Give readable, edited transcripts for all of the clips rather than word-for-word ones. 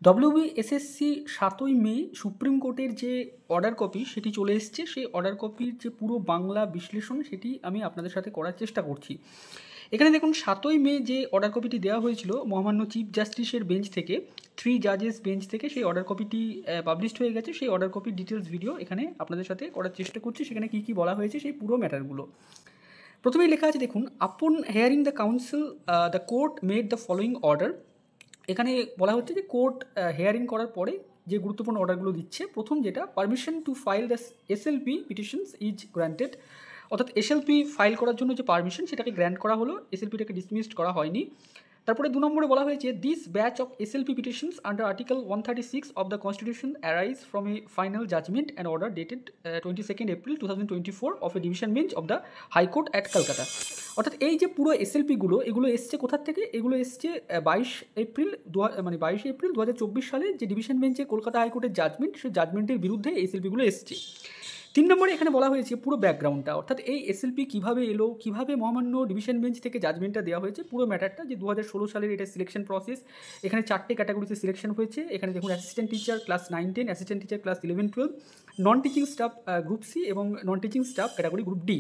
WBSSC ৭ই মে supreme কোর্টের যে অর্ডার কপি সেটি চলে এসছে। সেই অর্ডার কপির যে পুরো বাংলা বিশ্লেষণ সেটি আমি আপনাদের সাথে করার চেষ্টা করছি। এখানে দেখুন ৭ই মে যে অর্ডার কপিটি দেওয়া হয়েছিল মহামান্য চিফ জাস্টিসের বেঞ্চ থেকে, 3 জাজেস বেঞ্চ থেকে সেই অর্ডার কপিটি পাবলিশড হয়ে গেছে। সেই অর্ডার কপির ডিটেলস ভিডিও এখানে আপনাদের সাথে করার চেষ্টা করছি। সেখানে কী কী বলা হয়েছে সেই পুরো ম্যাটারগুলো। প্রথমেই লেখা আছে দেখুন, আপন hearing the council the court made the following order. এখানে বলা হচ্ছে যে কোর্ট হেয়ারিং করার পরে যে গুরুত্বপূর্ণ অর্ডারগুলো দিচ্ছে, প্রথম যেটা, permission to file the SLP petitions is granted. অর্থাৎ এসএলপি ফাইল করার জন্য যে পারমিশন সেটাকে গ্র্যান্ট করা হলো, এসএলপিটাকে ডিসমিসড করা হয়নি। তারপরে 2 নম্বরে বলা হয়েছে, this batch of SLP petitions under article 136 of the constitution arise from a final judgment and order dated 22 April 2024 of a division bench of the high court at Kolkata. অর্থাৎ এই যে পুরো এসএলপিগুলো, এগুলো এসছে কোথার থেকে? এগুলো এসছে 22 এপ্রিল 2024 সালে যে ডিভিশন বেঞ্চে কলকাতা হাইকোর্টের জাজমেন্ট, সেই জাজমেন্টের বিরুদ্ধে এসএলপিগুলো এসছে। 3 নম্বরে এখানে বলা হয়েছে পুরো ব্যাকগ্রাউন্ডটা, অর্থাৎ এই এসএলপি কীভাবে এলো, কীভাবে মহামান্য ডিভিশন বেঞ্চ থেকে জাজমেন্টটা দেওয়া হয়েছে, পুরো ম্যাটারটা, যে 2016 সালের এটা সিলেকশন প্রসেস। এখানে 4টে ক্যাটাগরিতে সিলেকশন হয়েছে। এখানে দেখুন, assistant teacher class 9-10, assistant teacher class 11-12, non teaching staff group C এবং non teaching staff category group D.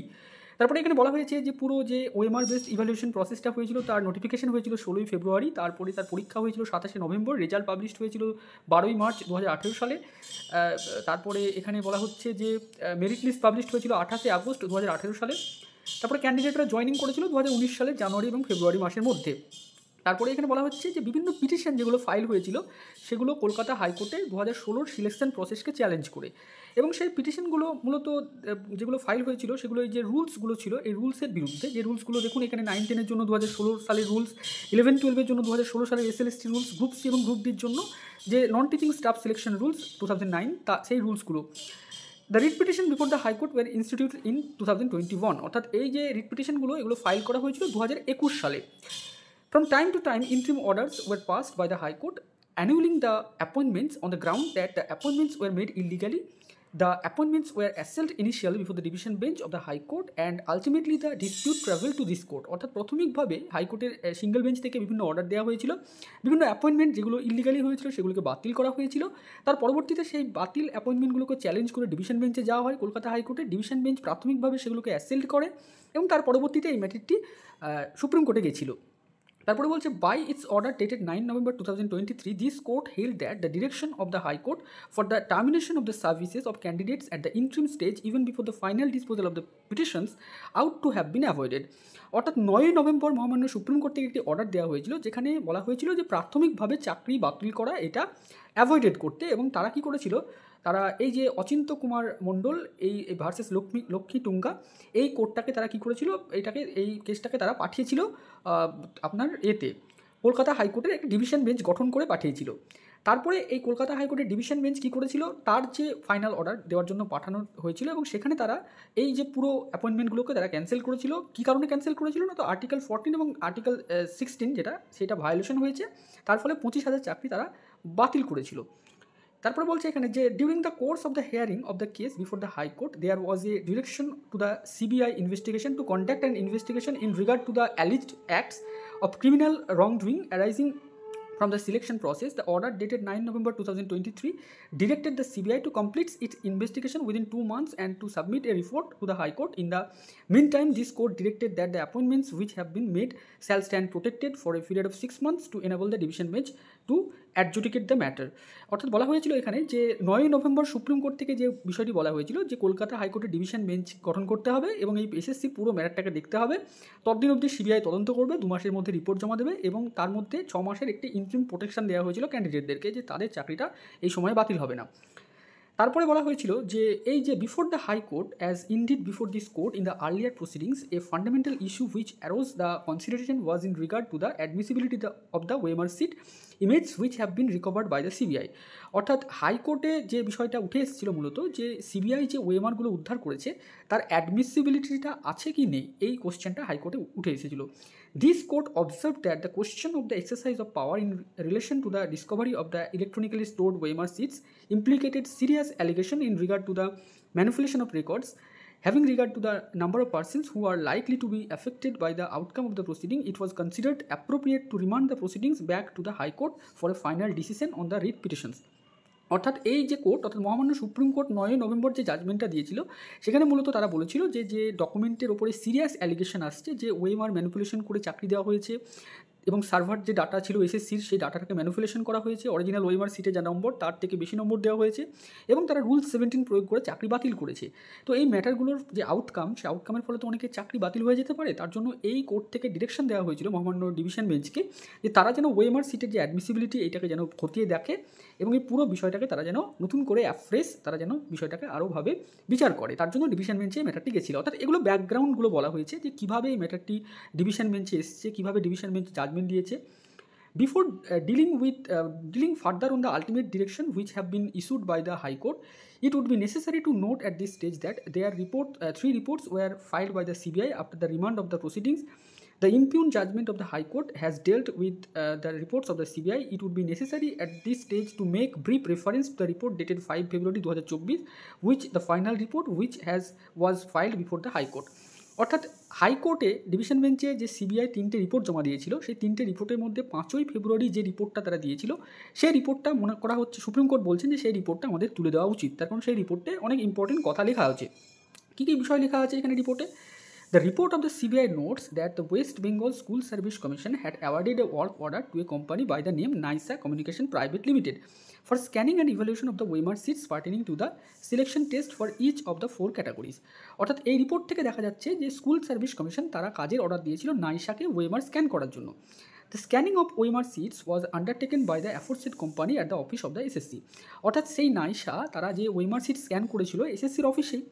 তারপরে এখানে বলা হয়েছে যে পুরো যে ওএমআর বেসড ইভ্যালুয়েশন প্রসেসটা হয়েছিল, তার নোটিফিকেশন হয়েছিল 16ই ফেব্রুয়ারি, তারপরে তার পরীক্ষা হয়েছিল 27শে নভেম্বর, রেজাল্ট পাবলিশড হয়েছিল 12ই মার্চ 2018 সালে। তারপরে এখানে বলা হচ্ছে যে মেরিট লিস্ট পাবলিশড হয়েছিল 28শে আগস্ট 2018 সালে। তারপরে ক্যান্ডিডেটরা জয়েনিং করেছিল 2019 সালে জানুয়ারি এবং ফেব্রুয়ারি মাসের মধ্যে। তারপরে এখানে বলা হচ্ছে যে বিভিন্ন পিটিশন যেগুলো ফাইল হয়েছিল সেগুলো কলকাতা হাইকোর্টে 2016 সিলেকশন প্রসেসকে চ্যালেঞ্জ করে, এবং সেই পিটিশনগুলো মূলত যেগুলো ফাইল হয়েছিল সেগুলো এই যে রুলসগুলো ছিল এই রুলসের বিরুদ্ধে। যে রুলসগুলো দেখুন, এখানে 9-10-এর জন্য 2016 সালের রুলস, 11-12-এর জন্য 2016 সালের এসএলএসটি রুলস, গ্রুপ সি এবং গ্রুপ ডির জন্য যে non teaching staff selection rules 2009, সেই রুলসগুলো। The writ petition before the high court were institute in 2021। অর্থাৎ এই যে রিট পিটিশনগুলো এগুলো ফাইল করা হয়েছিল 2021 সালে। From time to time, interim orders were passed by the High Court annulling the appointments on the ground that the appointments were made illegally. The appointments were assailed initially before the division bench of the High Court and ultimately the dispute travelled to this court. অর্থাৎ প্রাথমিকভাবে হাইকোর্টের single bench থেকে বিভিন্ন order দেওয়া হয়েছিল, বিভিন্ন appointment যেগুলো illegally হয়েছিল সেগুলোকে বাতিল করা হয়েছিল। তার পরবর্তীতে সেই বাতিল অ্যাপয়েন্টমেন্টগুলোকে চ্যালেঞ্জ করে ডিভিশন বেঞ্চে যাওয়া হয় কলকাতা হাইকোর্টে। ডিভিশন বেঞ্চ প্রাথমিকভাবে সেগুলোকে অ্যাসেল্ট করে এবং তার পরবর্তীতে এই ম্যাটারটি সুপ্রিম কোর্টে গেছিল। তারপরে বলছে, by its order dated 9 November 2023, this court held that the direction of the high court for the termination of the services of candidates at the interim stage even before the final disposal of the petitions ought to have been avoided. অর্থাৎ 9 November মহামান্য supreme court থেকে একটি order দেওয়া হয়েছিল যেখানে বলা হয়েছিল যে প্রাথমিকভাবে চাকরি বাতিল করা এটা অ্যাভয়েডেড করতে, এবং তারা কী করেছিল, তারা এই যে অচিন্ত কুমার মণ্ডল এই ভার্সেস লক্ষ্মী টুঙ্গা, এই কোর্টটাকে তারা কী করেছিল, এই কেসটাকে তারা পাঠিয়েছিল আপনার কলকাতা হাইকোর্টের একটি ডিভিশন বেঞ্চ গঠন করে পাঠিয়েছিল। তারপরে এই কলকাতা হাইকোর্টের ডিভিশন বেঞ্চ কী করেছিল, তার যে ফাইনাল অর্ডার দেওয়ার জন্য পাঠানো হয়েছিল এবং সেখানে তারা এই যে পুরো অ্যাপয়েন্টমেন্টগুলোকে তারা ক্যান্সেল করেছিল। কী কারণে ক্যান্সেল করেছিল না, তো আর্টিকেল 14 এবং আর্টিকেল 16 সেটা ভায়োলেশন হয়েছে, তার ফলে 25,000 চাকরি তারা বাতিল করেছিল। তারপরে বলছে এখানে যে during the course of the hearing of the case before the high court there was a direction to the CBI investigation to conduct an investigation in regard to the alleged acts of criminal wrongdoing arising from the selection process. The order dated 9 November 2023 directed the CBI to complete its investigation within 2 months and to submit a report to the High Court. In the meantime, this court directed that the appointments which have been made shall stand protected for a period of 6 months to enable the division bench to adjudicate the matter. অর্থাৎ বলা হয়েছিল এখানে যে 9 November supreme court থেকে যে বিষয়টি বলা হয়েছিল যে কলকাতা হাইকোর্টের ডিভিশন বেঞ্চ গঠন করতে হবে এবং এই এসএসসি পুরো ম্যাটারটাকে দেখতে হবে। ততদিন অবধি সিবিআই তদন্ত করবে, 2 মাসের মধ্যে রিপোর্ট জমা দেবে এবং তার মধ্যে 6 মাসের একটি ইন্টারিম প্রোটেকশন দেওয়া হয়েছিল ক্যান্ডিডেটদেরকে, যে তাদের চাকরিটা এই সময়ে বাতিল হবে না। তারপরে বলা হয়েছিল যে এই যে before the high court as indeed before this court in the earlier proceedings a fundamental issue which arose the consideration was in regard to the admissibility of the OMR sheet image which have been recovered by the CBI. অর্থাৎ হাইকোর্টে যে বিষয়টা উঠে এসেছিল মূলত, যে CBI যে ওয়েমারগুলো উদ্ধার করেছে তার অ্যাডমিসিবিলিটিটা আছে কি নেই, এই কোশ্চেনটা হাইকোর্টে উঠে এসেছিল। This court observed that the question of the exercise of power in relation to the discovery of the electronically stored OMR seats implicated serious allegation in regard to the manipulation of records, Having regard to the number of persons who are likely to be affected by the outcome of the proceeding, it was considered appropriate to remand the proceedings back to the High Court for a final decision on the writ petitions. অর্থাৎ এই যে court, অর্থাৎ মহামান্য supreme court 9 November যে জাজমেন্টটা দিয়েছিল, সেখানে মূলত তারা বলেছিল যে ডকুমেন্টের ওপরে সিরিয়াস অ্যালিগেশন আসছে যে ওএমআর ম্যানিপুলেশন করে চাকরি দেওয়া হয়েছে এবং সার্ভার যে ডাটা ছিল এসএসসির, সেই ডাটাটাকে ম্যানিপুলেশন করা হয়েছে, অরিজিনাল ওএমআর সিটে যা নম্বর তার থেকে বেশি নম্বর দেওয়া হয়েছে এবং তারা রুল 17 প্রয়োগ করে চাকরি বাতিল করেছে। তো এই ম্যাটারগুলোর যে আউটকাম, সেই আউটকামের ফলে তো অনেকে চাকরি বাতিল হয়ে যেতে পারে। তার জন্য এই কোর্ট থেকে ডিরেকশন দেওয়া হয়েছিল মহামান্য ডিভিশন বেঞ্চকে যে তারা যেন ওএমআর সিটের যে অ্যাডমিসিবিলিটি এইটাকে যেন খতিয়ে দেখে এবং এই পুরো বিষয়টাকে তারা যেন নতুন করে অ্যাফ্রেশ, তারা যেন বিষয়টাকে আরোভাবে বিচার করে। তার জন্য ডিভিশন বেঞ্চে এই ম্যাটারটি গেছিলো। অর্থাৎ এগুলো ব্যাকগ্রাউন্ডগুলো বলা হয়েছে যে কীভাবে এই ম্যাটারটি ডিভিশন বেঞ্চে এসছে, কীভাবে ডিভিশন বেঞ্চ জাজমেন্ট দিয়েছে। Before dealing further on the ultimate direction which have been issued by the High Court, it would be necessary to note at this stage that three reports were filed by the CBI after the remand of the proceedings. The impugned judgment of the High Court has dealt with the reports of the CBI. It would be necessary at this stage to make brief reference to the report dated 5 February 2024, which the final report which was filed before the High Court. অর্থাৎ হাইকোর্টে division বেঞ্চে যে CBI 3টে report জমা দিয়েছিল, সেই 3টে রিপোর্টের মধ্যে 5ই ফেব্রুয়ারি যে রিপোর্টটা তারা দিয়েছিল, সেই রিপোর্টটা মনে করা হচ্ছে, সুপ্রিম কোর্ট বলছেন যে সেই রিপোর্টটা আমাদের তুলে দেওয়া উচিত। তার কারণ সেই রিপোর্টে অনেক ইম্পর্টেন্ট কথা লেখা আছে। কী কী বিষয় লেখা আছে এখানে রিপোর্টে? The report of the CBI notes that the West Bengal School Service Commission had awarded a work order to a company by the name NISA Communication Private Limited for scanning and evaluation of the OMR seats pertaining to the selection test for each of the 4 categories. অর্থাৎ এই report থেকে দেখা যাচ্ছে যে school service commission তারা কাজের order দিয়েছিল নাইসাকে OMR scan করার জন্য। The scanning of OMR seats was undertaken by the aforesaid company at the office of the SSC. অর্থাৎ সেই নাইসা তারা যে ওএমআর সিট স্ক্যান করেছিল এসএসসির অফিসেই।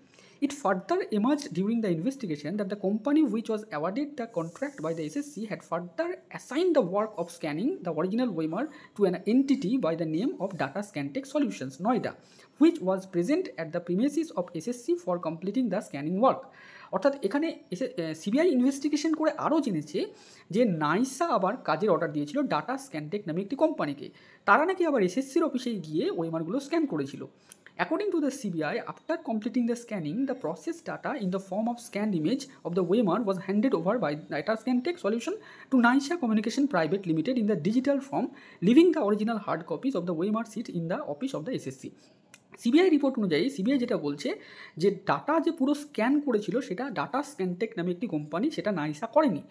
It further emerged during the investigation that the company which was awarded the contract by the SSC had further assigned the work of scanning the original OMR to an entity by the name of Data Scantech Solutions, Noida, which was present at the premises of SSC for completing the scanning work. অর্থাৎ এখানে CBI investigation করে আরও জেনেছে যে নাইসা আবার কাজের order দিয়েছিল data Scantech নামে একটি কোম্পানিকে। তারা নাকি আবার এসএসসির অফিসে গিয়ে ওএমআরগুলো স্ক্যান করেছিল। According to the CBI, after completing the scanning, the processed data in the form of scanned image of the OMR was handed over by Data Scantech Solution to NISA Communication Private Limited in the digital form, leaving the original hard copies of the OMR sheet in the office of the SSC. CBI report অনুযায়ী CBI যেটা বলছে যে data যে পুরো scan করেছিল সেটা data Scantech নামে একটি কোম্পানি, সেটা নাইসা করেনি।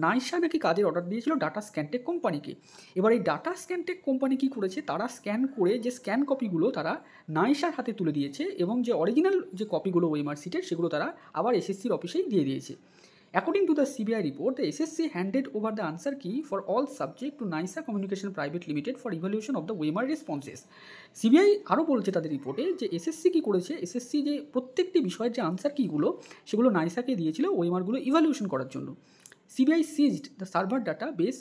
নাইসা নাকি কাজের অর্ডার দিয়েছিল ডাটা স্ক্যানটেক কোম্পানিকে। এবার এই ডাটা স্ক্যানটেক কোম্পানি কী করেছে, তারা স্ক্যান করে যে স্ক্যান কপিগুলো তারা নাইসার হাতে তুলে দিয়েছে এবং যে অরিজিনাল যে কপিগুলো ওএমআর সিটের সেগুলো তারা আবার এসএসসির অফিসেই দিয়ে দিয়েছে। According to the CBI report, the SSC handed over the answer key for all subject to NISA Communication Private Limited for evaluation of the OMR responses. CBI আরও বলছে তাদের রিপোর্টে যে এসএসসি কী করেছে, এসএসসি যে প্রত্যেকটি বিষয়ের যে আনসার কিগুলো সেগুলো নাইসাকে দিয়েছিল ওএমআরগুলো ইভ্যালুয়েশন করার জন্য। CBI seized the server data base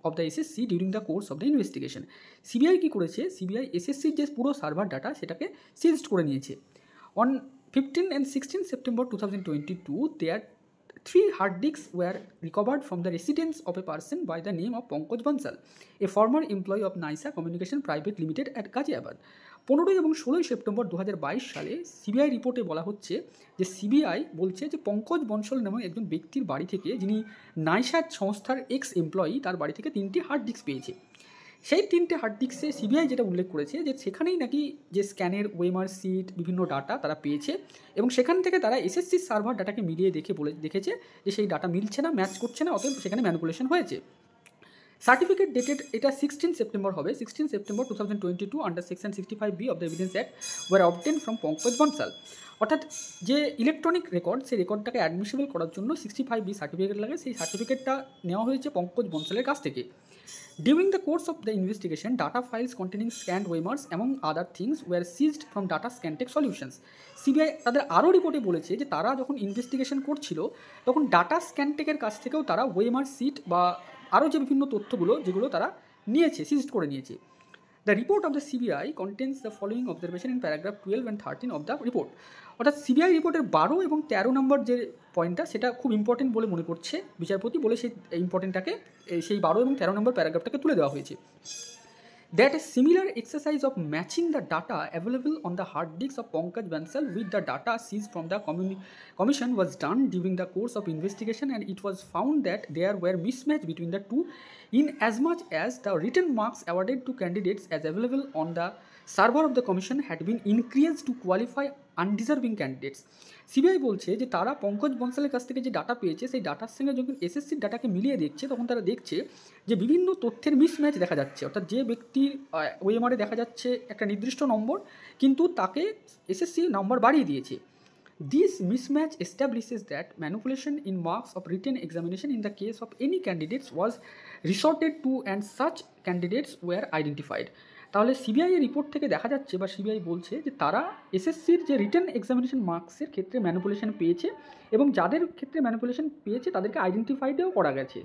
of the SSC during the course of the investigation. CBI কী করেছে, সিবিআই এসএসসির যে পুরো সার্ভার ডাটা সেটাকে সিজড করে নিয়েছে। On 15 and 16 September 2022, there 3 hard disks were recovered from the residence of a person by the name of Pankaj Bansal, a former employee of NISA Communication Private Limited at Ghaziabad. 15 এবং 16 September 2022 সালে CBI রিপোর্টে বলা হচ্ছে যে CBI বলছে যে পঙ্কজ বনসল নামক একজন ব্যক্তির বাড়ি থেকে, যিনি নাইসা সংস্থার এক্স এমপ্লয়ি, তার বাড়ি থেকে 3টি হার্ড ডিস্ক পেয়েছে। সেই 3টে হার্ড ডিস্কে সিবিআই যেটা উল্লেখ করেছে যে সেখানেই নাকি যে স্ক্যানের ওএমআর সিট বিভিন্ন ডাটা তারা পেয়েছে এবং সেখান থেকে তারা এসএসসির সার্ভার ডাটাকে মিলিয়ে দেখেছে যে সেই ডাটা মিলছে না, ম্যাচ করছে না, অতএব সেখানে ম্যানিপুলেশন হয়েছে। সার্টিফিকেট ডেটেড এটা 16 সেপ্টেম্বর হবে। 16 September 2022 under section 65B of the evidence act were obtain from Pankaj Bansal. অর্থাৎ যে ইলেকট্রনিক রেকর্ড, সেই রেকর্ডটাকে অ্যাডমিসিবল করার জন্য 65B সার্টিফিকেট লাগে, সেই সার্টিফিকেটটা নেওয়া হয়েছে পঙ্কজ বনসালের কাছ থেকে। During the course of the investigation, data files containing scanned OMRs among other things were seized from Data Scantech Solutions. CBI তাদের আরও রিপোর্টে বলেছে যে তারা যখন ইনভেস্টিগেশন করছিল তখন ডাটা স্ক্যানটেকের কাছ থেকেও তারা ওএমআর সিট বা আরও যে বিভিন্ন তথ্যগুলো যেগুলো তারা নিয়েছে, সিজড করে নিয়েছে। The report of the CBI contains the following observation in paragraph 12 and 13 of the report. অর্থাৎ সিবিআই রিপোর্টের 12 এবং 13 নম্বর যে পয়েন্টটা সেটা খুব ইম্পর্টেন্ট বলে মনে করছে বিচারপতি, বলে সেই ইম্পর্টেন্টটাকে সেই 12 এবং 13 নম্বর প্যারাগ্রাফটাকে তুলে দেওয়া হয়েছে। that a similar exercise of matching the data available on the hard disks of Pankaj Bansal with the data seized from the commission was done during the course of investigation, and it was found that there were mismatch between the two in as much as the written marks awarded to candidates as available on the server of the commission had been increased to qualify undeserving candidates. CBI বলছে যে তারা পঙ্কজ বনসালের কাছ থেকে যে data পেয়েছে সেই ডাটার সঙ্গে যখন এসএসসির ডাটাকে মিলিয়ে দেখছে তখন তারা দেখছে যে বিভিন্ন তথ্যের মিসম্যাচ দেখা যাচ্ছে, অর্থাৎ যে ব্যক্তির ওএমআরে দেখা যাচ্ছে একটা নির্দিষ্ট নম্বর কিন্তু তাকে এসএসসি নম্বর বাড়িয়ে দিয়েছে। This mismatch establishes that manipulation in marks of written examination in the case of any candidates was resorted to and such candidates were identified. তাহলে সিবিআই এর রিপোর্ট থেকে দেখা যাচ্ছে বা সিবিআই বলছে যে তারা এসএসসির যে রিটেন এক্সামিনেশন মার্কসের ক্ষেত্রে ম্যানিপুলেশন পেয়েছে এবং যাদের ক্ষেত্রে ম্যানিপুলেশন পেয়েছে তাদেরকে আইডেন্টিফাইডও করা গেছে।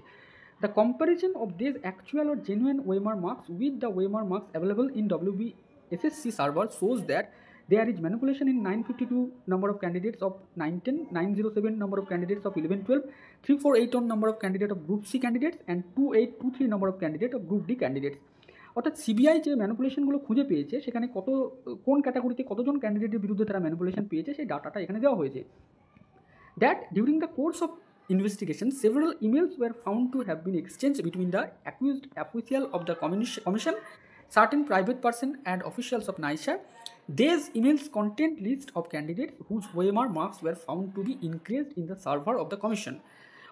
The comparison of this actual or genuine OMR marks with the OMR marks available in WBSSC server shows that there is manipulation in 952 number of candidates of 910, 907 number of candidates of 1112, 3481 number of candidates of Group C candidates and 2823 number of candidates of Group D candidates. অর্থাৎ CBI যে ম্যানিপুলেশনগুলো খুঁজে পেয়েছে সেখানে কোন ক্যাটাগরিতে কতজন ক্যান্ডিডেটের বিরুদ্ধে তারা ম্যানিপুলেশন পেয়েছে সেই ডাটাটা এখানে দেওয়া হয়েছে। That during the course of investigation, several emails were found to have been exchanged between the accused official of the commission, certain private person and officials of NISA. These emails contained list of candidates whose OMR marks were found to be increased in the server of the commission.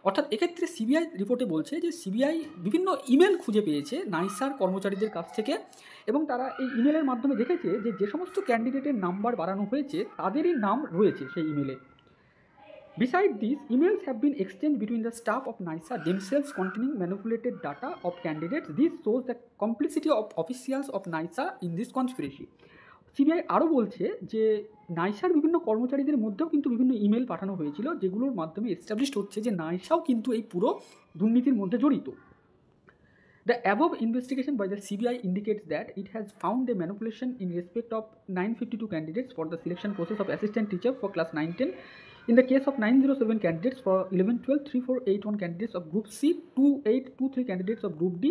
অর্থাৎ এক্ষেত্রে CBI রিপোর্টে বলছে যে CBI বিভিন্ন email খুঁজে পেয়েছে নাইসার কর্মচারীদের কাছ থেকে এবং তারা এই ইমেলের মাধ্যমে দেখেছে যে যে সমস্ত ক্যান্ডিডেটের নাম্বার বাড়ানো হয়েছে তাদেরই নাম রয়েছে সেই ইমেলে। Besides this, emails have been exchanged between the staff of NISA themselves containing manipulated data of candidates. This shows the complicity of officials of NISA in this conspiracy. CBI আরও বলছে যে নাইসার বিভিন্ন কর্মচারীদের মধ্যেও কিন্তু বিভিন্ন ইমেল পাঠানো হয়েছিল যেগুলোর মাধ্যমে এস্টাবলিশড হচ্ছে যে নাইসাও কিন্তু এই পুরো দুর্নীতির মধ্যে জড়িত। The above investigation by the CBI indicates that it has found a manipulation in respect of 952 candidates for the selection process of assistant teacher for class 9-10. In the case of 907 candidates for 11-12, 3481 candidates of Group C, 2823 candidates of Group D.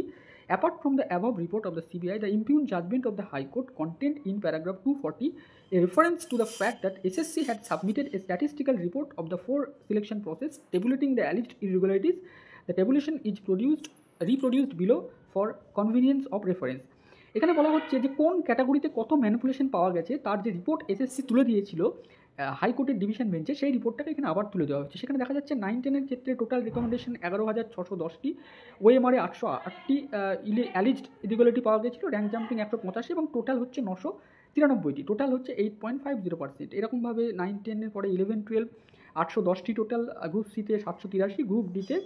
Apart from the above report of the CBI, the impugned judgment of the High Court contained in paragraph 240 a reference to the fact that SSC had submitted a statistical report of the 4 selection process tabulating the alleged irregularities. The tabulation is reproduced below for convenience of reference. এখানে বলা হচ্ছে যে কোন ক্যাটাগরিতে কত manipulation পাওয়া গেছে তার যে রিপোর্ট এসএসসি তুলে দিয়েছিল হাইকোর্টের ডিভিশন বেঞ্চে সেই রিপোর্টটাকে এখানে আবার তুলে দেওয়া হচ্ছে। সেখানে দেখা যাচ্ছে 9-10 ক্ষেত্রে টোটাল রেকমেন্ডেশন 11,610টি, ওএমআরে 808টি অ্যালিজড ইরেগুলারিটি পাওয়া গেছিলো, র্যাঙ্ক জাম্পিং 185 এবং টোটাল হচ্ছে 993টি, টোটাল হচ্ছে 8.50%। এরকমভাবে 9-10 পরে 11-12 810টি টোটাল, গ্রুপ সিতে 783, গ্রুপ ডিতে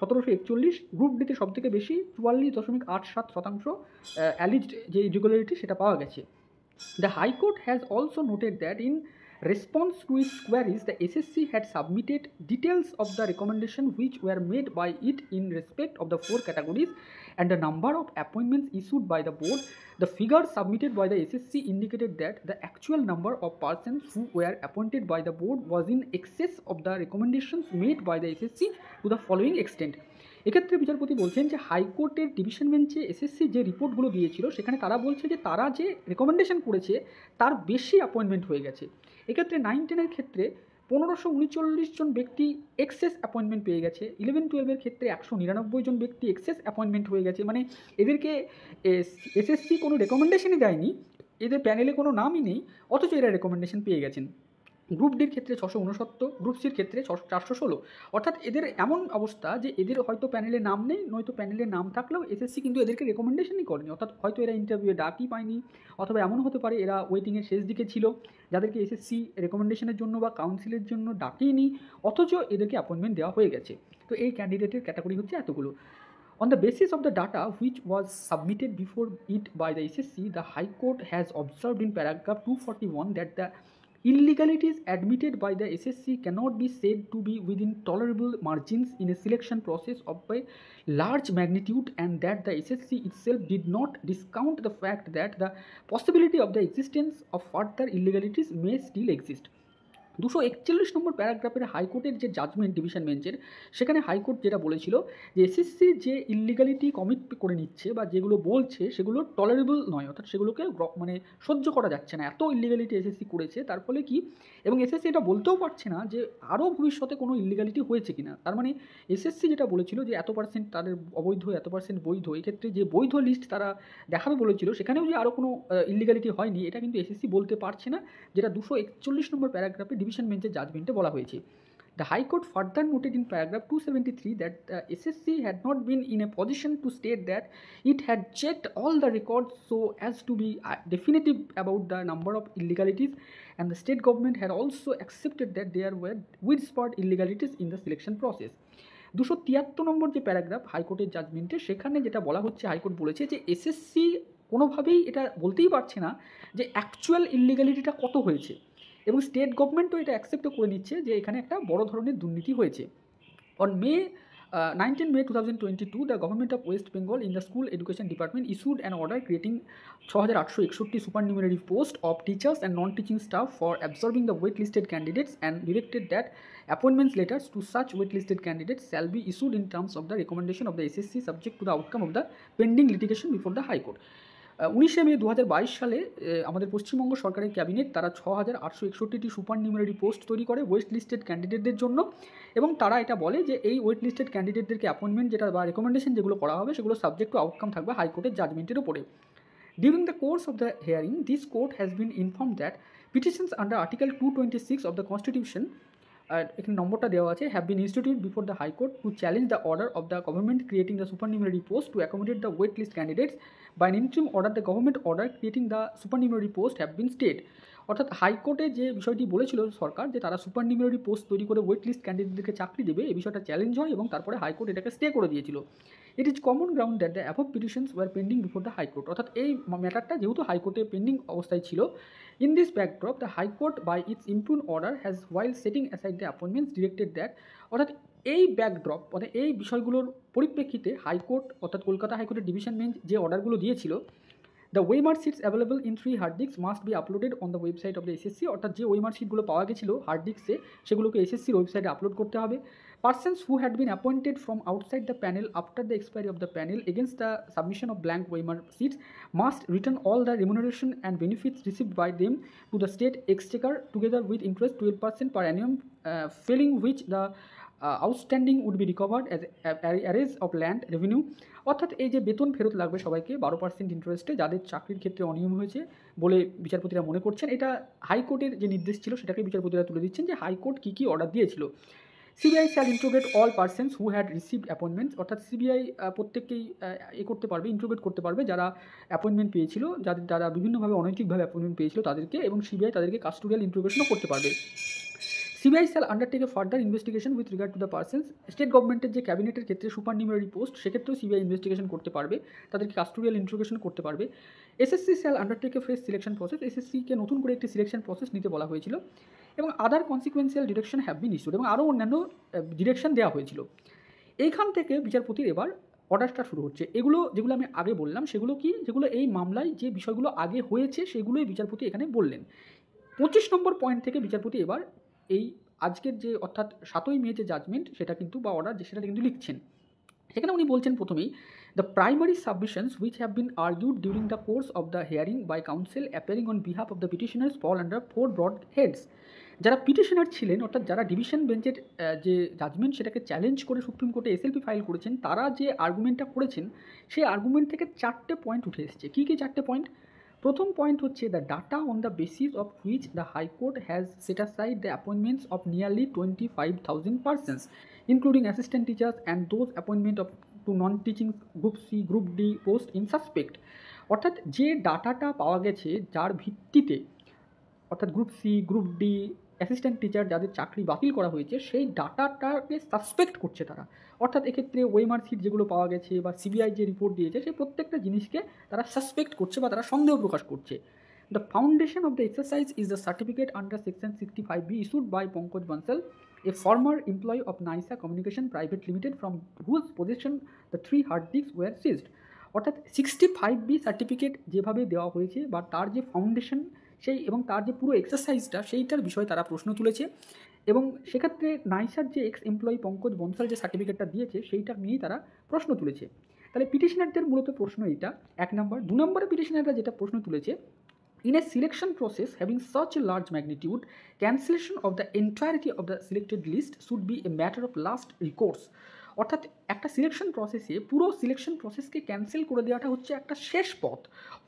1741, গ্রুপ ডিতে সবথেকে বেশি 44.87% অ্যালিজড যে ইরেগুলারিটি সেটা পাওয়া গেছে। The high court has also noted that in response to its queries, the SSC had submitted details of the recommendation which were made by it in respect of the 4 categories and the number of appointments issued by the board. The figures submitted by the SSC indicated that the actual number of persons who were appointed by the board was in excess of the recommendations made by the SSC to the following extent. এক্ষেত্রে বিচারপতি বলছেন যে হাইকোর্টের division বেঞ্চে SSC যে রিপোর্টগুলো দিয়েছিল সেখানে তারা বলছে যে তারা যে রেকমেন্ডেশন করেছে তার বেশি অ্যাপয়েন্টমেন্ট হয়ে গেছে। এক্ষেত্রে 9-10 ক্ষেত্রে 1539 জন ব্যক্তি এক্সেস অ্যাপয়েন্টমেন্ট পেয়ে গেছে, 11-12 ক্ষেত্রে 199 জন ব্যক্তি এক্সেস অ্যাপয়েন্টমেন্ট হয়ে গেছে। মানে এদেরকে এসএসসি কোনো রেকমেন্ডেশনই দেয়নি, এদের প্যানেলে কোনো নামই নেই, অথচ এরা রেকমেন্ডেশন পেয়ে গেছেন। গ্রুপ ডির ক্ষেত্রে 669, গ্রুপ সির ক্ষেত্রে 416। অর্থাৎ এদের এমন অবস্থা যে এদের হয়তো প্যানেলে নাম নেই, নয়তো প্যানেলে নাম থাকলেও এসএসসি কিন্তু এদেরকে রেকমেন্ডেশনই করেনি, অর্থাৎ হয়তো এরা ইন্টারভিউয়ে ডাকই পায়নি, অথবা এমন হতে পারে এরা ওয়েটিংয়ের শেষ দিকে ছিল যাদেরকে এসএসসি রেকমেন্ডেশনের জন্য বা কাউন্সিলের জন্য ডাকেইনি, অথচ এদেরকে অ্যাপয়েন্টমেন্ট দেওয়া হয়ে গেছে। তো এই ক্যান্ডিডেটের ক্যাটাগরি হচ্ছে এতগুলো। On the basis of the data which was submitted before it by the SSC, the High Court has observed in paragraph 241 that the illegalities admitted by the SSC cannot be said to be within tolerable margins in a selection process of a large magnitude, and that the SSC itself did not discount the fact that the possibility of the existence of further illegalities may still exist. 241 নম্বর প্যারাগ্রাফের হাইকোর্টের যে judgement division বেঞ্চের, সেখানে high court যেটা বলেছিল যে SSC যে ইলিগালিটি commit করে নিচ্ছে বা যেগুলো বলছে সেগুলো টলারেবল নয়, অর্থাৎ সেগুলোকে মানে সহ্য করা যাচ্ছে না, এত ইলিগালিটি এসএসসি করেছে। তার ফলে কি, এবং এসএসসি এটা বলতেও পারছে না যে আরও ভবিষ্যতে কোনো ইলিগালিটি হয়েছে কিনা। তার মানে এসএসসি যেটা বলেছিল যে এত পার্সেন্ট তাদের অবৈধ, এত পার্সেন্ট বৈধ, এক্ষেত্রে যে বৈধ লিস্ট তারা দেখাবে বলেছিল, সেখানেও যে আরও কোনো ইলিগালিটি হয়নি, এটা কিন্তু এসএসসি বলতে পারছে না, যেটা 241 নম্বর প্যারাগ্রাফে ডিভিশন বেঞ্চের জাজমেন্টে বলা হয়েছে। The High Court further noted in paragraph 273 that the SSC had not been in a position to state that it had checked all the records so as to be definitive about the number of illegalities, and the state government had also accepted that there were widespread illegalities in the selection process. 273 নম্বর যে paragraph হাইকোর্টের জাজমেন্টে, সেখানে যেটা বলা হচ্ছে, high court বলেছে যে SSC কোনোভাবেই এটা বলতেই পারছে না যে অ্যাকচুয়াল ইলিগালিটিটা কত হয়েছে, এবং স্টেট গভর্নমেন্টও এটা অ্যাকসেপ্টও করে নিচ্ছে যে এখানে একটা বড় ধরনের দুর্নীতি হয়েছে। On 19 May 2022, the government of West Bengal in the School Education Department issued an order creating 6861 supernumerary posts of teachers and non-teaching staff for absorbing the waitlisted candidates, and directed that appointments letters to such waitlisted candidates shall be issued in terms of the recommendation of the SSC subject to the outcome of the pending litigation before the High Court. 19 মে 2022 সালে আমাদের পশ্চিমবঙ্গ সরকারের cabinet তারা 6861টি supernumerary post তৈরি করে West listed ক্যান্ডিডেটদের জন্য, এবং তারা এটা বলে যে এই ওয়েট লিস্টেড ক্যান্ডিডেটদেরকে অ্যাপয়েন্টমেন্ট যেটা বা রেকমেন্ডেশন যেগুলো করা হবে সেগুলো সাবজেক্ট টু আউটকাম থাকবে হাইকোর্টের জাজমেন্টের উপরে। During the course of the hearing, this court has been informed that petitions under Article 226 of the Constitution, এখানে নম্বরটা দেওয়া আছে, have been instituted before the High Court to challenge the order of the government creating the supernumerary post to accommodate the wait list candidates. By an interim order, the government order creating the supernumerary post have been stayed. অর্থাৎ হাইকোর্টে যে বিষয়টি বলেছিল সরকার যে তারা supernumerary post তৈরি করে wait list ক্যান্ডিডেটদেরকে চাকরি দেবে, এই বিষয়টা চ্যালেঞ্জ হয় এবং তারপরে হাইকোর্ট এটাকে স্টে করে দিয়েছিল। It is common ground that the above petitions were pending before the high court, অর্থাৎ এই ম্যাটারটা যেহেতু হাইকোর্টে পেন্ডিং অবস্থায় ছিল। In this backdrop, the high court by its impugned order has while setting aside the appointments directed that, অর্থাৎ এই backdrop মানে এই বিষয়গুলোর পরিপ্রেক্ষিতে হাইকোর্ট অর্থাৎ কলকাতা হাইকোর্টের ডিভিশন বেঞ্চ যে অর্ডারগুলো দিয়েছিল, the OMR sheets available in 3 hard disk must be uploaded on the website of the SSC, অর্থাৎ যে ওয়েমার সিটগুলো পাওয়া গেছিলো হার্ড ডিস্কে সেগুলোকে এসএসসির ওয়েবসাইটে আপলোড করতে হবে। Persons who had been appointed from outside the panel after the expiry of the panel against the submission of blank OMR seats must return all the remuneration and benefits received by them to the state exchequer together with interest 12% per annum, failing which the outstanding would be recovered as arrears of land revenue, অর্থাৎ এই যে বেতন ফেরত লাগবে সবাইকে 12% ইন্টারেস্টে যাদের চাকরির ক্ষেত্রে অনিয়ম হয়েছে বলে বিচারপতিরা মনে করছেন। এটা হাইকোর্টের যে নির্দেশ ছিল সেটাকে বিচারপতিরা তুলে দিচ্ছেন যে হাইকোর্ট কী কী অর্ডার দিয়েছিল। CBI shall interrogate all persons who had received appointments, অর্থাৎ সিবিআই প্রত্যেককেই করতে পারবে, ইন্ট্রোগেট করতে পারবে যারা অ্যাপয়েন্টমেন্ট পেয়েছিল, যারা বিভিন্নভাবে অনৈতিকভাবে অ্যাপয়েন্টমেন্ট পেয়েছিল তাদেরকে, এবং সিবিআই তাদেরকে কাস্টোডিয়াল ইন্ট্রোগেশনও করতে পারবে। CBI shall undertake a further investigation with regard to the persons, state গভর্নমেন্টের যে ক্যাবিনেটের ক্ষেত্রে সুপারনিউমারি পোস্ট সেক্ষেত্রেও সিবিআই ইনভেস্টিগেশন করতে পারবে, তাদেরকে কাস্টোডিয়াল ইন্ট্রোগেশন করতে পারবে। SSC shall undertake a fresh selection process, এসএসসিকে নতুন করে একটি সিলেকশন প্রসেস নিতে বলা হয়েছিল, এবং other consequential direction have been issued, এবং আরও অন্যান্য ডিরেকশন দেওয়া হয়েছিল। এইখান থেকে বিচারপতির এবার অর্ডারটা শুরু হচ্ছে। এগুলো যেগুলো আমি আগে বললাম সেগুলো কি, যেগুলো এই মামলায় যে বিষয়গুলো আগে হয়েছে সেগুলোই বিচারপতি এখানে বললেন। 25 নম্বর পয়েন্ট থেকে বিচারপতি এবার এই আজকের যে অর্থাৎ 7ই মে যে জাজমেন্ট সেটা কিন্তু বা অর্ডার সেটা কিন্তু লিখছেন। সেখানে উনি বলছেন প্রথমেই, the primary submissions which have been argued during the course of the hearing by counsel appearing on behalf of the petitioners fall under 4 broad heads. যারা পিটিশনার ছিলেন অর্থাৎ যারা ডিভিশন বেঞ্চের যে জাজমেন্ট সেটাকে চ্যালেঞ্জ করে সুপ্রিম কোর্টে এসএলপি ফাইল করেছেন, তারা যে আর্গুমেন্টটা করেছেন সেই আর্গুমেন্ট থেকে 4টে পয়েন্ট উঠে এসেছে। কী কী 4টে পয়েন্ট? প্রথম পয়েন্ট হচ্ছে, the data on the basis of which the high court has set aside the appointments of nearly 25,000 persons including assistant teachers and those appointment of to non teaching group C group D post in suspect, অর্থাৎ যে ডাটাটা পাওয়া গেছে যার ভিত্তিতে অর্থাৎ group C group D assistant teacher যাদের চাকরি বাতিল করা হয়েছে সেই ডাটাটাকে সাসপেক্ট করছে তারা, অর্থাৎ এক্ষেত্রে ওয়েমার সিট যেগুলো পাওয়া গেছে বা সিবিআই যে রিপোর্ট দিয়েছে সেই প্রত্যেকটা জিনিসকে তারা সাসপেক্ট করছে বা তারা সন্দেহ প্রকাশ করছে। The foundation of the exercise is the certificate under section 65B issued by Pankaj Bansal, a former employee of NISA Communication Private Limited, from whose possession the 3 hard disks were seized. অর্থাৎ 65B সার্টিফিকেট যেভাবে দেওয়া হয়েছে বা তার যে foundation সেই এবং তার যে পুরো এক্সারসাইজটা সেইটার বিষয়ে তারা প্রশ্ন তুলেছে এবং সেক্ষেত্রে নাইসার যে এক্স এমপ্লয়ি পঙ্কজ বনসাল যে সার্টিফিকেটটা দিয়েছে সেইটা নিয়েই তারা প্রশ্ন তুলেছে। তাহলে পিটিশনারদের মূলত প্রশ্ন এইটা 1 নম্বর। 2 নম্বরে পিটিশনাররা যেটা প্রশ্ন তুলেছে, in a selection process having such a large magnitude, cancellation of the entirety of the selected list should be a matter of last recourse। অর্থাৎ একটা সিলেকশন প্রসেসে পুরো সিলেকশন প্রসেসকে ক্যান্সেল করে দেওয়াটা হচ্ছে একটা শেষ পথ।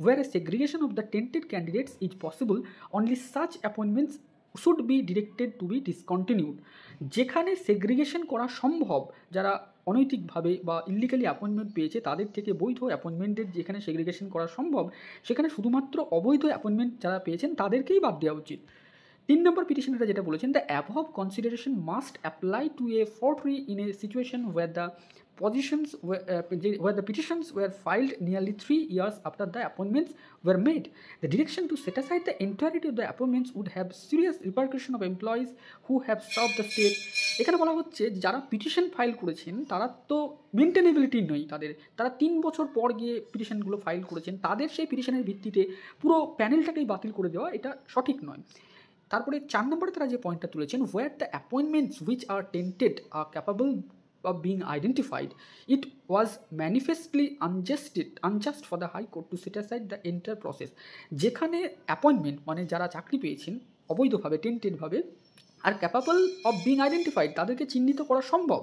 Where a segregation of the tainted candidates is possible, only such appointments should be directed to be discontinued. যেখানে সেগ্রিগেশন করা সম্ভব, যারা অনৈতিকভাবে বা ইলিগালি অ্যাপয়েন্টমেন্ট পেয়েছে তাদের থেকে বৈধ অ্যাপয়েন্টমেন্টের যেখানে সেগ্রিগেশন করা সম্ভব, সেখানে শুধুমাত্র অবৈধ অ্যাপয়েন্টমেন্ট যারা পেয়েছেন তাদেরকেই বাদ দেওয়া উচিত। 3 নম্বর পিটিশনাররা যেটা বলেছেন, the above consideration must apply to a fortiori in a situation where the positions where the petitions were filed nearly 3 years after the appointments were made. The direction to set aside the entirety of the appointments would have serious repercussion of employees who have served the state. এখানে বলা হচ্ছে যারা petition file করেছেন তারা তো maintainability নেই, তারা 3 বছর পর গিয়ে পিটিশনগুলো ফাইল করেছেন, তাদের সেই পিটিশনের ভিত্তিতে পুরো প্যানেলটাকেই বাতিল করে দেওয়া এটা সঠিক নয়। তারপরে 4 নম্বরে তারা যে পয়েন্টটা তুলেছেন, where the appointments which are tainted are capable of being identified, it was manifestly unjust for the High Court to set aside the entire process। যেখানে অ্যাপয়েন্টমেন্ট মানে যারা চাকরি পেয়েছেন অবৈধভাবে টেন্টেডভাবে আর ক্যাপাবল অফ বিং আইডেন্টিফাইড তাদেরকে চিহ্নিত করা সম্ভব,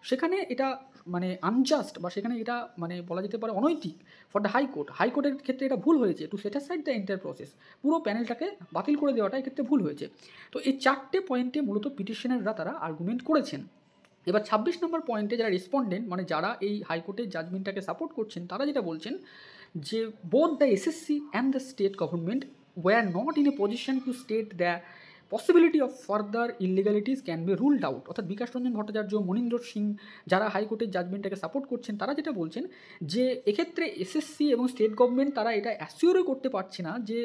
সেখানে এটা মানে আনজাস্ট বা সেখানে এটা মানে বলা যেতে পারে অনৈতিক ফর দ্য হাইকোর্টের ক্ষেত্রে এটা ভুল হয়েছে to set aside the entire process, পুরো প্যানেলটাকে বাতিল করে দেওয়াটা এক্ষেত্রে ভুল হয়েছে। তো এই 4টে পয়েন্টে মূলত পিটিশনাররা তারা আর্গুমেন্ট করেছেন। এবার 26 নম্বর পয়েন্টে যারা রেসপন্ডেন্ট মানে যারা এই হাইকোর্টের জাজমেন্টটাকে সাপোর্ট করছেন তারা যেটা বলছেন যে both the SSC and the state government were not in a position to state the possibility of further illegalities can be ruled out. অর্থাৎ বিকাশ রঞ্জন ভট্টাচার্য, মনীন্দ্র সিং যারা হাইকোর্টের জাজমেন্টটাকে সাপোর্ট করছেন তারা যেটা বলছেন যে এক্ষেত্রে এসএসসি এবং স্টেট গভর্নমেন্ট তারা এটা অ্যাসিওরই করতে পারছে না যে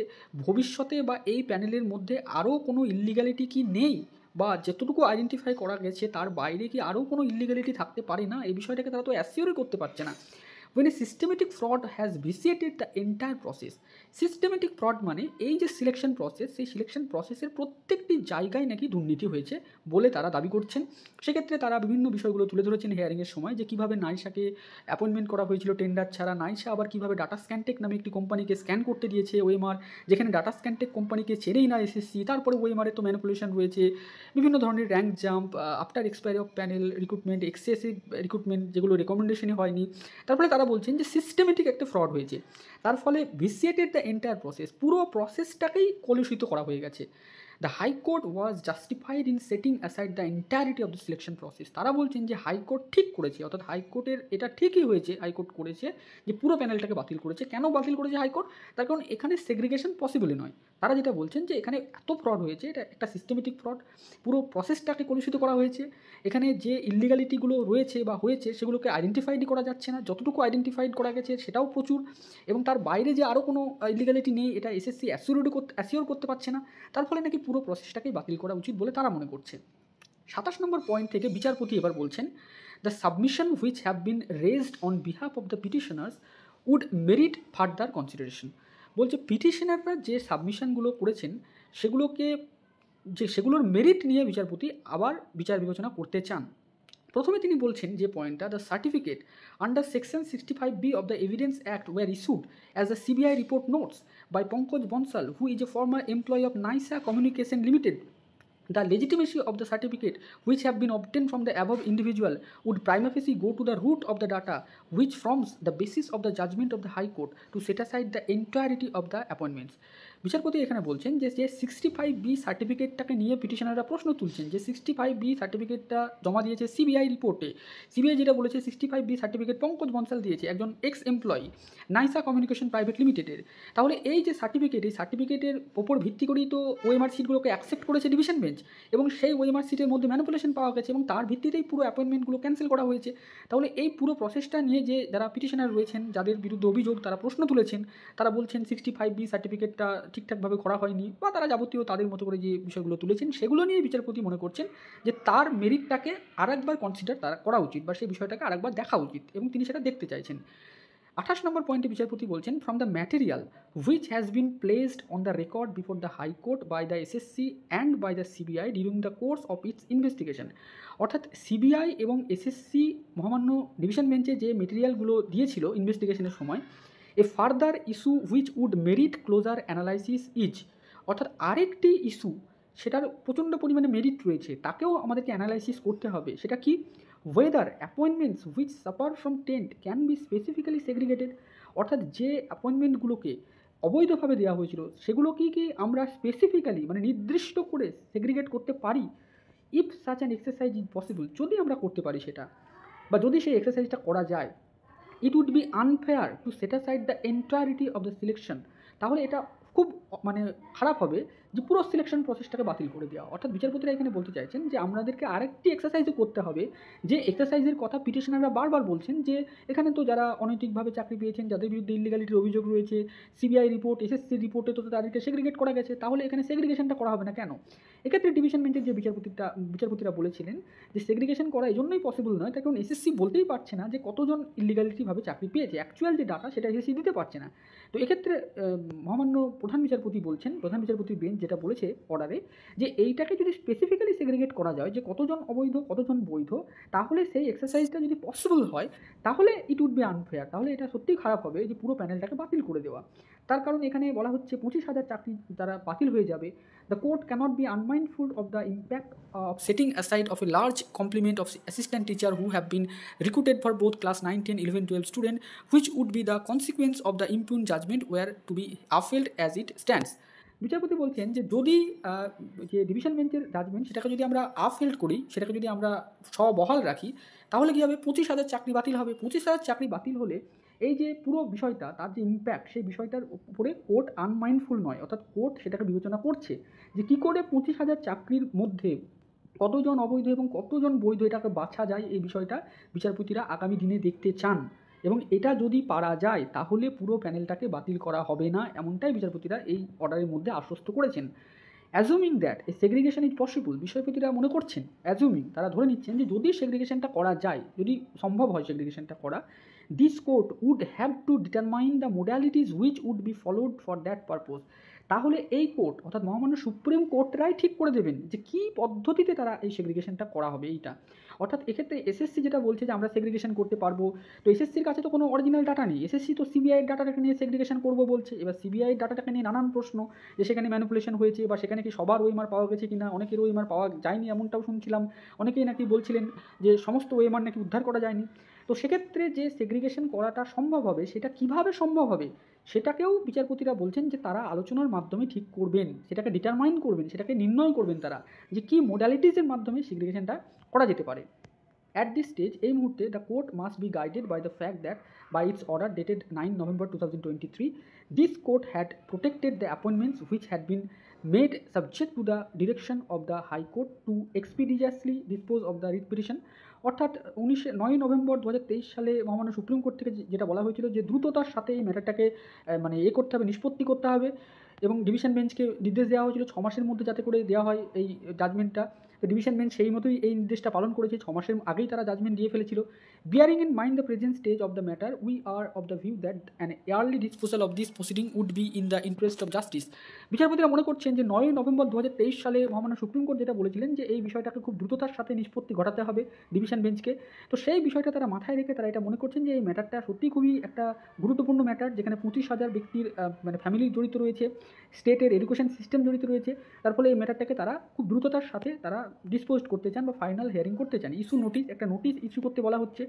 ভবিষ্যতে বা এই প্যানেলের মধ্যে আরও কোনো ইলিগালিটি কি নেই বা যতটুকু আইডেন্টিফাই করা গেছে তার বাইরে কি আরও কোনো ইলিগালিটি থাকতে পারে না, এই বিষয়টাকে তারা তো অ্যাসিওরই করতে পারছে না। when a systematic fraud has vitiated the entire process, systematic fraud মানে এই যে সিলেকশন প্রসেস, সেই সিলেকশন প্রসেসের প্রত্যেকটি জায়গায় নাকি দুর্নীতি হয়েছে বলে তারা দাবি করছেন। সেক্ষেত্রে তারা বিভিন্ন বিষয়গুলো তুলে ধরেছেন হিয়ারিংয়ের সময়, যে কীভাবে নাইসাকে অ্যাপয়েন্টমেন্ট করা হয়েছিল টেন্ডার ছাড়া, নাইসা আবার কীভাবে ডাটা স্ক্যানটেক নামে একটি কোম্পানিকে স্ক্যান করতে দিয়েছে ওএমআর, যেখানে ডাটা স্ক্যানটেক কোম্পানিকে ছেড়েই না এসএসসি, তারপরে ওএমআরের তো ম্যানিপুলেশন রয়েছে, বিভিন্ন ধরনের rank jump, after expiry of panel recruitment, excessive recruitment যেগুলো রেকমেন্ডেশনই হয়নি। তারপরে তারা বলছেন যে সিস্টেমেটিক একটা ফ্রড হয়েছে, তার ফলে ভিসিয়েটেড দ্য এন্টায়ার প্রসেস, পুরো প্রসেসটাকেই কলুষিত করা হয়ে গেছে। The high court was justified in setting aside the entirety of the selection process. তারা বলছেন যে হাইকোর্ট ঠিক করেছে, অর্থাৎ হাইকোর্টের এটা ঠিকই হয়েছে, হাইকোর্ট করেছে যে পুরো প্যানেলটাকে বাতিল করেছে। কেন বাতিল করেছে হাইকোর্ট? তার কারণ এখানে সেগ্রিগেশন পসিবলই নয়। তারা যেটা বলছেন যে এখানে এত ফ্রড হয়েছে, এটা একটা সিস্টেমেটিক ফ্রড, পুরো প্রসেসটাকে কলুষিত করা হয়েছে। এখানে যে ইলিগালিটিগুলো রয়েছে বা হয়েছে সেগুলোকে আইডেন্টিফাইডই করা যাচ্ছে না, যতটুকু আইডেন্টিফাইড করা গেছে সেটাও প্রচুর, এবং তার বাইরে যে আরও কোনো ইলিগালিটি নেই এটা এসএসসি অ্যাসিওর করতে পারছে না, তার ফলে নাকি পুরো প্রসেসটাকেই বাতিল করা উচিত বলে তারা মনে করছে। 27 নম্বর পয়েন্ট থেকে বিচারপতি এবার বলছেন, the submission which have been raised on behalf of the petitioners would merit further consideration. বলছে পিটিশনাররা যে সাবমিশনগুলো করেছেন সেগুলোর মেরিট নিয়ে বিচারপতি আবার বিচার বিবেচনা করতে চান। প্রথমে তিনি বলছেন যে পয়েন্টটা, the certificate under section 65B of the evidence act were issued as the CBI report notes by Pankaj Bansal who is a former employee of নাইসা communication limited. The legitimacy of the certificate which have been obtained from the above individual would prima facie go to the root of the data which forms the basis of the judgment of the High Court to set aside the entirety of the appointments. বিচারপতি এখানে বলছেন যে 65B সার্টিফিকেটটাকে নিয়ে পিটিশনাররা প্রশ্ন তুলছেন যে 65B সার্টিফিকেটটা জমা দিয়েছে সিবিআই রিপোর্টে। সিবিআই যেটা বলেছে 65B সার্টিফিকেট পঙ্কজ বনসাল দিয়েছে, একজন এক্স এমপ্লয়ি নাইসা কমিউনিকেশন প্রাইভেট লিমিটেডের। তাহলে এই যে সার্টিফিকেট, এই সার্টিফিকেটের ওপর ভিত্তি করেই তো ওএমআর সিটগুলোকে অ্যাকসেপ্ট করেছে ডিভিশন বেঞ্চ, এবং সেই ওএমআর সিটের মধ্যে ম্যানিপুলেশন পাওয়া গেছে এবং তার ভিত্তিতেই পুরো অ্যাপয়েন্টমেন্টগুলো ক্যান্সেল করা হয়েছে। তাহলে এই পুরো প্রসেসটা নিয়ে যে যারা পিটিশনার রয়েছেন, যাদের বিরুদ্ধে অভিযোগ, তারা প্রশ্ন তুলেছেন, তারা বলছেন 65B সার্টিফিকেটটা ঠিকঠাকভাবে করা হয়নি, বা তারা যাবতীয় তাদের মতো করে যে বিষয়গুলো তুলেছেন সেগুলো নিয়ে বিচারপতি মনে করছেন যে তার মেরিটটাকে আরেকবার কনসিডার তারা করা উচিত বা সেই বিষয়টাকে আরেকবার দেখা উচিত, এবং তিনি সেটা দেখতে চাইছেন। 28 নম্বর পয়েন্টে বিচারপতি বলছেন, from the material which has been placed on the record before the high court by the SSC and by the CBI during the course of its investigation. অর্থাৎ সিবিআই এবং এসএসসি মহামান্য ডিভিশন বেঞ্চে যে মেটেরিয়ালগুলো দিয়েছিল ইনভেস্টিগেশনের সময়, a further issue which would merit closer analysis is, অর্থাৎ আরেকটি ইস্যু সেটার প্রচণ্ড পরিমাণে মেরিট রয়েছে, তাকেও আমাদেরকে অ্যানালাইসিস করতে হবে। সেটা কি? Weather appointments which suffer from tent can be specifically segregated, অর্থাৎ যে অ্যাপয়েন্টমেন্টগুলোকে অবৈধভাবে দেওয়া হয়েছিল সেগুলো কি আমরা স্পেসিফিক্যালি মানে নির্দিষ্ট করে সেগ্রিগেট করতে পারি? If such an exercise is possible, যদি আমরা করতে পারি সেটা, বা যদি সেই এক্সারসাইজটা করা যায়, it would be unfair to set aside the entirety of the selection, তাহলে এটা খুব মানে খারাপ হবে যে পুরো সিলেকশন প্রসেসটাকে বাতিল করে দেওয়া। অর্থাৎ বিচারপতিরা এখানে বলতে চাইছেন যে আমাদেরকে আরেকটি এক্সারসাইজও করতে হবে, যে এক্সারসাইজের কথা পিটিশনাররা বারবার বলছেন যে এখানে তো যারা অনৈতিকভাবে চাকরি পেয়েছেন, যাদের বিরুদ্ধে ইলিগালিটির অভিযোগ রয়েছে, সিবিআই রিপোর্ট, এসএসসি রিপোর্টে তো তাদেরকে সেগ্রিগেট করা গেছে, তাহলে এখানে সেগ্রিগেশনটা করা হবে না কেন? এক্ষেত্রে ডিভিশন বেঞ্চের যে বিচারপতিরা বলেছিলেন যে সেগ্রিগেশন করা এই জন্যই পসিবল নয়, তার কারণ এসএসসি বলতেই পারছে না যে কতজন ইলিগালিটিভাবে চাকরি পেয়েছে, অ্যাকচুয়াল যে ডাটা সেটা এসএসসি দিতে পারছে না। তো এক্ষেত্রে মহামান্য প্রধান বিচারপতির বেঞ্চ যেটা বলেছে অর্ডারে, যে এইটাকে যদি স্পেসিফিক্যালি সেগ্রিগেট করা যায় যে কতজন অবৈধ কতজন বৈধ, তাহলে সেই এক্সারসাইজটা যদি পসিবল হয় তাহলে ইট উড বি আনফেয়ার, তাহলে এটা সত্যিই খারাপ হবে যে পুরো প্যানেলটাকে বাতিল করে দেওয়া। তার কারণ এখানে বলা হচ্ছে 25,000 চাকরি তারা বাতিল হয়ে যাবে। The court cannot be unmindful of the impact of setting aside of a large complement of assistant teacher who have been recruited for both class 9, 10, 11, 12 student, which would be the consequence of the impugned judgment were to be upheld as it stands. বিচারপতি বলছেন যে যদি যে division বেঞ্চের judgement সেটাকে যদি আমরা আফেল্ড করি, সেটাকে যদি আমরা সবহাল রাখি, তাহলে কী হবে? 25,000 চাকরি বাতিল হবে। 25,000 চাকরি বাতিল হলে এই যে পুরো বিষয়টা, তার যে ইম্প্যাক্ট, সেই বিষয়টার উপরে কোর্ট আনমাইন্ডফুল নয়, অর্থাৎ কোর্ট সেটাকে বিবেচনা করছে যে কী করে 25,000 চাকরির মধ্যে কতজন অবৈধ এবং কতজন বৈধ এটাকে বাছা যায়, এই বিষয়টা বিচারপতিরা আগামী দিনে দেখতে চান, এবং এটা যদি পারা যায় তাহলে পুরো প্যানেলটাকে বাতিল করা হবে না, এমনটাই বিচারপতিরা এই অর্ডারের মধ্যে আশ্বস্ত করেছেন। Assuming that a segregation is possible, বিষয়পতিরা মনে করছেন, অ্যাজুমিং তারা ধরে নিচ্ছেন যে যদি সেগ্রিগেশনটা করা যায়, যদি সম্ভব হয় সেগ্রিগেশনটা করা, this court would have to determine the modalities which would be followed for that purpose, তাহলে এই কোর্ট অর্থাৎ মহামান্য সুপ্রিম কোর্টরাই ঠিক করে দেবেন যে কী পদ্ধতিতে তারা এই সেগ্রিগেশনটা করা হবে এইটা। অর্থাৎ এক্ষেত্রে এসএসসি যেটা বলছে যে আমরা সেগ্রিগেশন করতে পারবো, তো এসএসসির কাছে তো কোনো অরিজিনাল ডাটা নেই, এসএসসি তো সিবিআইয়ের ডাটাটাকে নিয়ে সেগ্রিগেশন করবো বলছে। এবার সিবিআইয়ের ডাটাটাকে নিয়ে নানান প্রশ্ন, যে সেখানে ম্যানিপুলেশন হয়েছে বা সেখানে কি সবার ওএমআর পাওয়া গেছে কিনা, অনেকের ওএমআর পাওয়া যায়নি এমনটাও শুনছিলাম, অনেকেই নাকি বলছিলেন যে সমস্ত ওএমআর নাকি উদ্ধার করা যায়নি। তো সেক্ষেত্রে যে সেগ্রিগেশন করাটা সম্ভব হবে, সেটা কিভাবে সম্ভব হবে সেটাকেও বিচারপতিরা বলছেন যে তারা আলোচনার মাধ্যমে ঠিক করবেন, সেটাকে ডিটারমাইন করবেন, সেটাকে নির্ণয় করবেন তারা যে কী মোডালিটিসের মাধ্যমে সেগ্রিগেশনটা করা যেতে পারে। At this stage, এই মুহূর্তে the court must be guided by the fact that by its order dated 9 November 2023, this court had protected the appointments which had been made subject to the direction of the High Court to expeditiously dispose of the writ petition। অর্থাৎ 9 November 2023 সালে মহামান্য supreme court থেকে যেটা বলা হয়েছিল যে দ্রুততার সাথে এই ম্যাটারটাকে মানে করতে হবে, নিষ্পত্তি করতে হবে, এবং ডিভিশন বেঞ্চকে নির্দেশ দেওয়া হয়েছিল 6 মাসের মধ্যে যাতে করে দেওয়া হয় এই জাজমেন্টটা। তো ডিভিশন বেঞ্চ সেই মতোই এই নির্দেশটা পালন করেছে, 6 মাসের আগেই তারা জাজমেন্ট দিয়ে ফেলেছিল। Bearing in mind the present stage of the matter, we are of the view that an early disposal of this proceeding would be in the interest of justice. বিচারপতিরা মনে করছেন যে 9 নভেম্বর 2023 সালে মহামান্য সুপ্রিম কোর্ট যেটা বলেছিলেন যে এই বিষয়টাকে খুব দ্রুততার সাথে নিষ্পত্তি ঘটাতে হবে ডিভিশন বেঞ্চকে, তো সেই বিষয়টা তারা মাথায় রেখে তারা এটা মনে করছেন যে এই ম্যাটারটা সত্যিই খুবই একটা গুরুত্বপূর্ণ ম্যাটার, যেখানে 25,000 ব্যক্তির মানে ফ্যামিলি জড়িত রয়েছে, স্টেটের এডুকেশন সিস্টেম জড়িত রয়েছে, তার ফলে এই ম্যাটারটাকে তারা খুব দ্রুততার সাথে তারা ডিসপোজ করতে চান বা ফাইনাল হিয়ারিং করতে চান। ইস্যু নোটিশ, একটা নোটিশ ইস্যু করতে বলা হচ্ছে।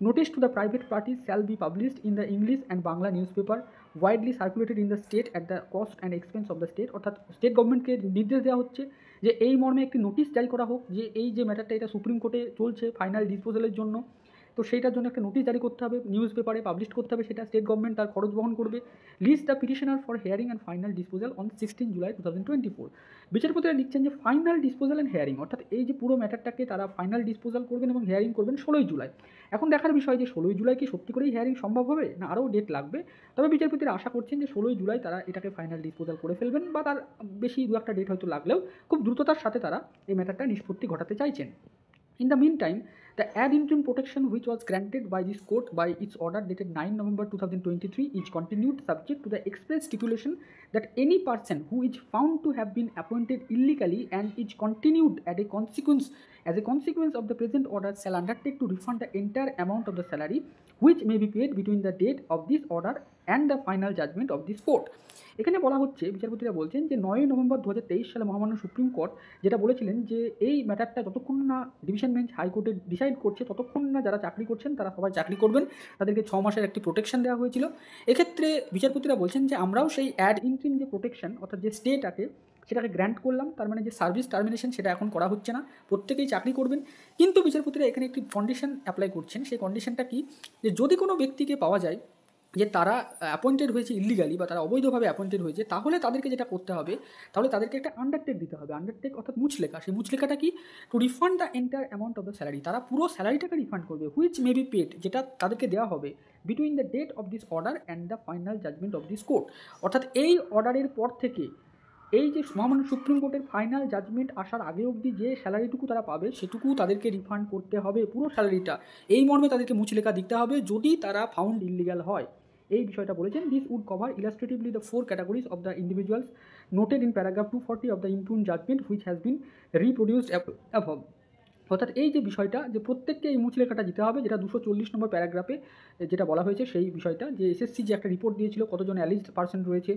Notice to the private parties shall be published in the English and Bangla news paper widely circulated in the stayed at the cost and expense of the state. অর্থাৎ state গভর্নমেন্টকে নির্দেশ দেওয়া হচ্ছে যে এই মর্মে একটি নোটিশ জারি করা হোক যে এই যে ম্যাটারটা এটা সুপ্রিম কোর্টে চলছে ফাইনাল ডিসপোজালের জন্য, তো সেইটার জন্য একটা নোটিশ জারি করতে হবে, নিউজ পেপারে পাবলিশ করতে হবে, সেটা স্টেট গভর্নমেন্ট তার খরচ বহন করবে। List the petitioner for hearing and final disposal on 16 July 2024। বিচারপতিরা লিখছেন যে ফাইনাল ডিসপোজাল অ্যান্ড হিয়ারিং, অর্থাৎ এই যে পুরো ম্যাটারটাকে তারা ফাইনাল ডিসপোজাল করবেন এবং হিয়ারিং করবেন 16 জুলাই। এখন দেখার বিষয় যে 16 জুলাই কি সত্যি করেই হিয়ারিং সম্ভব হবে না আরও ডেট লাগবে, তবে বিচারপতিরা আশা করছেন যে 16 জুলাই তারা এটাকে ফাইনাল ডিসপোজাল করে ফেলবেন, বা তার বেশি দু একটা ডেট হয়তো লাগলেও খুব দ্রুততার সাথে তারা এই ম্যাটারটা নিষ্পত্তি ঘটাতে চাইছেন। In the meantime, The ad interim protection which was granted by this court by its order dated 9 November 2023 is continued subject to the express stipulation that any person who is found to have been appointed illegally and is continued as a consequence of the present order shall undertake to refund the entire amount of the salary which may be paid between the date of this order and the final judgment of this court. এখানে বলা হচ্ছে, বিচারপতিরা বলছেন যে 9 November 2023 সালে মহামান্য supreme court যেটা বলেছিলেন যে এই ম্যাটারটা যতক্ষণ না ডিভিশন বেঞ্চ হাইকোর্টে ডিসাইড করছে ততক্ষণ না যারা চাকরি করছেন তারা সবাই চাকরি করবেন, তাদেরকে 6 মাসের একটি প্রোটেকশন দেওয়া হয়েছিল। এক্ষেত্রে বিচারপতিরা বলছেন যে আমরাও সেই অ্যাড ইন্ট্রিম যে প্রোটেকশন অর্থাৎ যে স্টেটাকে সেটাকে গ্র্যান্ট করলাম, তার মানে যে সার্ভিস টার্মিনেশন সেটা এখন করা হচ্ছে না, প্রত্যেকেই চাকরি করবেন। কিন্তু বিচারপতিরা এখানে একটি কন্ডিশন অ্যাপ্লাই করছেন, সেই কন্ডিশনটা কি, যে যদি কোনো ব্যক্তিকে পাওয়া যায় যে তারা অ্যাপয়েন্টেড হয়েছে ইল্লিগালি বা তারা অবৈধভাবে অ্যাপয়েন্টেড হয়েছে, তাহলে তাদেরকে যেটা করতে হবে, তাহলে তাদেরকে একটা আন্ডারটেক দিতে হবে। আন্ডারটেক অর্থাৎ মুচলেখা। সেই মুচলেখাটা কি, to refund the entire amount of the salary. তারা পুরো স্যালারিটাকে রিফান্ড করবে, হুইচ মে বি পেড, যেটা তাদেরকে দেওয়া হবে between the date of this order and the final judgment of this court. অর্থাৎ এই অর্ডারের পর থেকে এই যে মহামান্য সুপ্রিম কোর্টের ফাইনাল জাজমেন্ট আসার আগে অবধি যে স্যালারিটুকু তারা পাবে সেটুকু তাদেরকে রিফান্ড করতে হবে, পুরো স্যালারিটা। এই মর্মে তাদেরকে মুচলেখা দিতে হবে যদি তারা ফাউন্ড ইললিগাল হয়। এই বিষয়টা বলেছেন। This would cover illustratively the 4 categories of the individuals noted in paragraph 240 of the impugned judgment which has been reproduced above. অর্থাৎ এই যে বিষয়টা, যে প্রত্যেককে এই মুচলেখাটা দিতে হবে, যেটা 240 নম্বর প্যারাগ্রাফে যেটা বলা হয়েছে সেই বিষয়টা, যে এসএসসি যে একটা রিপোর্ট দিয়েছিল কতজন অ্যালিজড পার্সন রয়েছে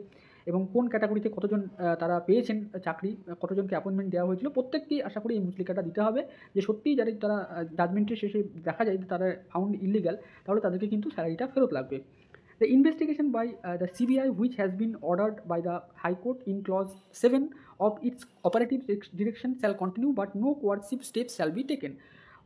এবং কোন ক্যাটাগরিতে কতজন তারা পেয়েছেন চাকরি, কতজনকে অ্যাপয়েন্টমেন্ট দেওয়া হয়েছিল, প্রত্যেককেই আশা করি এই মুচলেখাটা দিতে হবে। যে সত্যিই যাদের তারা জাজমেন্টের শেষে দেখা যায় যে তারা ফাউন্ড ইললিগাল, তাহলে তাদেরকে কিন্তু স্যালারিটা ফেরত লাগবে। The investigation by the CBI, which has been ordered by the High Court in Clause 7 of its operative direction, shall continue, but no coercive steps shall be taken.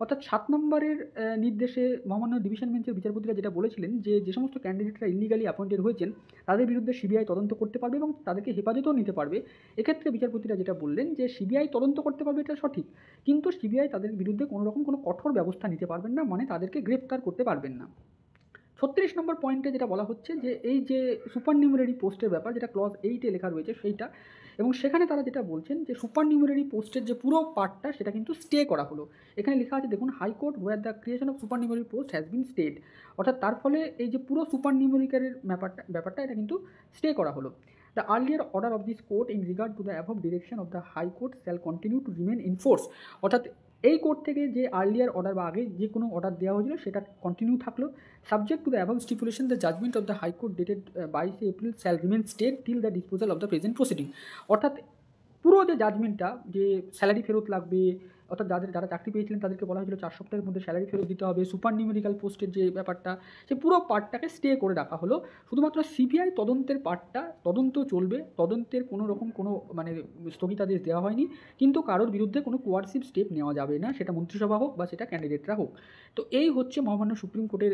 অর্থাৎ 7 নম্বরের নির্দেশে মহামান্য ডিভিশন বেঞ্চের বিচারপতিরা যেটা বলেছিলেন যে সমস্ত ক্যান্ডিডেটরা ইলিগালি অ্যাপয়েন্টেড হয়েছেন তাদের বিরুদ্ধে সিবিআই তদন্ত করতে পারবে এবং তাদেরকে হেফাজতেও নিতে পারবে। এক্ষেত্রে বিচারপতিরা যেটা বললেন যে সিবিআই তদন্ত করতে পারবে, এটা সঠিক, কিন্তু সিবিআই তাদের বিরুদ্ধে কোনোরকম কোনো কঠোর ব্যবস্থা নিতে পারবেন না, মানে তাদেরকে গ্রেপ্তার করতে পারবেন না। 36 নম্বর পয়েন্টে যেটা বলা হচ্ছে যে এই যে সুপার নিউমেরারি পোস্টের ব্যাপার, যেটা ক্লজ 8-এ লেখা রয়েছে সেইটা, এবং সেখানে তারা যেটা বলছেন যে সুপার নিউমেরারি পোস্টের যে পুরো পার্টটা সেটা কিন্তু স্টে করা হলো। এখানে লেখা আছে দেখুন, high court where the creation of supernumerary post has been stayed. অর্থাৎ তার ফলে এই যে পুরো সুপার নিউমেরিকারের ব্যাপারটা এটা কিন্তু স্টে করা হলো। The earlier order of this court in regard to the above direction of the High Court shall continue to remain in force. অর্থাৎ এই কোর্ট থেকে যে আর্লিয়ার অর্ডার বা আগে যে কোনো অর্ডার দেওয়া হয়েছিল সেটা কন্টিনিউ থাকলো। Subject to the above stipulation the judgment of the high court dated 22 April shall remain stayed till the disposal of the present proceeding. অর্থাৎ পুরো যে জাজমেন্টটা, যে স্যালারি ফেরত লাগবে, অর্থাৎ যারা চাকরি পেয়েছিলেন তাদেরকে বলা হয়েছিল 4 সপ্তাহের মধ্যে স্যালারি ফেরত দিতে হবে, সুপার নিউমেরিক্যাল পোস্টের যে ব্যাপারটা, সে পুরো পার্টটাকে স্টে করে রাখা হলো। শুধুমাত্র সিবিআই তদন্তের পার্টটা তদন্ত চলবে, তদন্তের কোনো রকম কোনো মানে স্থগিতাদেশ দেওয়া হয়নি, কিন্তু কারোর বিরুদ্ধে কোনো কোয়ার্সিভ স্টেপ নেওয়া যাবে না, সেটা মন্ত্রিসভা হোক বা সেটা ক্যান্ডিডেটরা হোক। তো এই হচ্ছে মহামান্য সুপ্রিম কোর্টের